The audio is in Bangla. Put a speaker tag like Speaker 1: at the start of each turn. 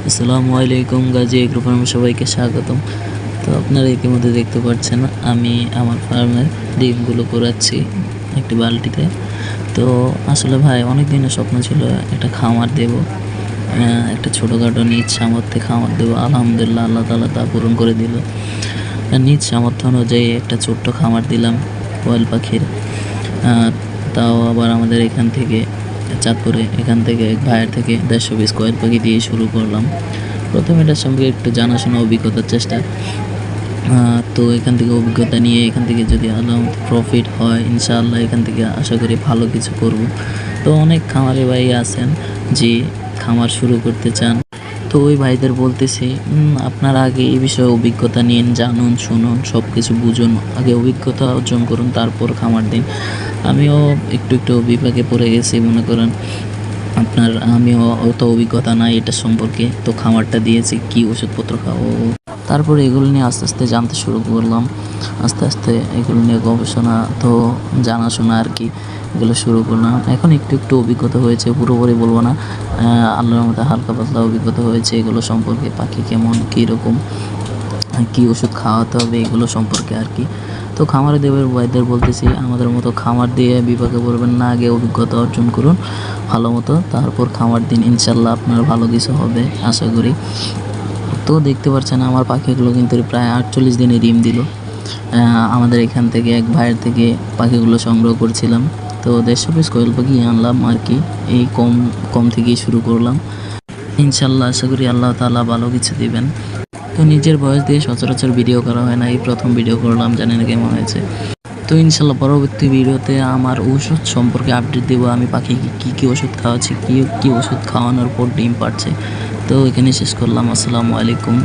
Speaker 1: আসসালামু আলাইকুম, গাজী এগ্রো ফার্মে সবাইকে স্বাগতম। তো আপনারা ইতিমধ্যে দেখতে পাচ্ছেন আমি আমার ফার্মের ডিমগুলো কুড়াচ্ছি একটি বালতিতে। তো আসলে ভাই অনেক দিনের স্বপ্ন ছিল একটা খামার দেব, একটা ছোটোখাটো নিজ সামর্থ্যে খামার দেবো। আলহামদুলিল্লাহ আল্লাহ তাআলা তা পূরণ করে দিল। নিজ সামর্থ্য অনুযায়ী একটা ছোট্ট খামার দিলাম কোয়েল পাখির। তাও আবার আমাদের এখান থেকে চাঁদপুরে, এখান থেকে এক ভাইয়ের থেকে 150 পিস কোয়েল পাখি দিয়ে শুরু করলাম। প্রথমে এটার সঙ্গে একটু জানাশোনা অভিজ্ঞতার চেষ্টা, তো এখান থেকে অভিজ্ঞতা নিয়ে এখান থেকে যদি প্রফিট হয় ইনশাআল্লাহ এখান থেকে আশা করি ভালো কিছু করব। তো অনেক খামারে ভাই আছেন যে খামার শুরু করতে চান, তো ওই ভাইদের বলতেছি আপনারা আগে এই বিষয়ে অভিজ্ঞতা নিন, জানুন, শুনুন, সব কিছু বুঝুন, আগে অভিজ্ঞতা অর্জন করুন, তারপর খামার দিন। আমিও একটু বিপাকে পড়ে গেছি, মনে করেন আমিও অত অভিজ্ঞতা নাই এটা সম্পর্কে। তো খামারটা দিয়েছি, কি ওষুধপত্র খাওয়াবো, তারপরে এগুলো নিয়ে আস্তে আস্তে জানতে শুরু করলাম। আস্তে আস্তে এগুলো নিয়ে গবেষণা, তো জানাশোনা আর কি, এগুলো শুরু করলাম। এখন একটু অভিজ্ঞতা হয়েছে, পুরোপুরি বলবো না, আল্লাহর মধ্যে হালকা পাতলা অভিজ্ঞতা হয়েছে এগুলো সম্পর্কে, পাখি কেমন, কীরকম, কী ওষুধ খাওয়াতে হবে এগুলো সম্পর্কে আর কি। তো খামারে দেবের ভাইদের বলতেছি আমাদের মতো খামার দিয়ে বিপাকে পড়বেন না, আগে অভিজ্ঞতা অর্জন করুন ভালো মতো, তারপর খামার দিন, ইনশাল্লাহ আপনার ভালো কিছু হবে আশা করি। তো দেখতে পাচ্ছেন আমার পাখিগুলো কিন্তু প্রায় 48 দিনে ডিম দিল। আমাদের এখান থেকে এক ভাইয়ের থেকে পাখিগুলো সংগ্রহ করছিলাম। তো 150 পিস কোয়েল পাখি আনলাম আর কি, এই কম থেকেই শুরু করলাম। ইনশাল্লাহ আশা করি আল্লাহ তাআলা ভালো কিছু দিবেন। তো নিজের বয়স দিয়ে সচরাচর ভিডিও করা হয় না, এই প্রথম ভিডিও করলাম, জানি না কেমন হয়েছে। তো ইনশাল্লাহ পরবর্তী ভিডিওতে আমার ওষুধ সম্পর্কে আপডেট দেবো, আমি পাখিকে কী ওষুধ খাওয়াচ্ছি, কী ওষুধ খাওয়ানোর পর ডিম পাড়ছে। তো এখানে শেষ করলাম। আসসালামু আলাইকুম।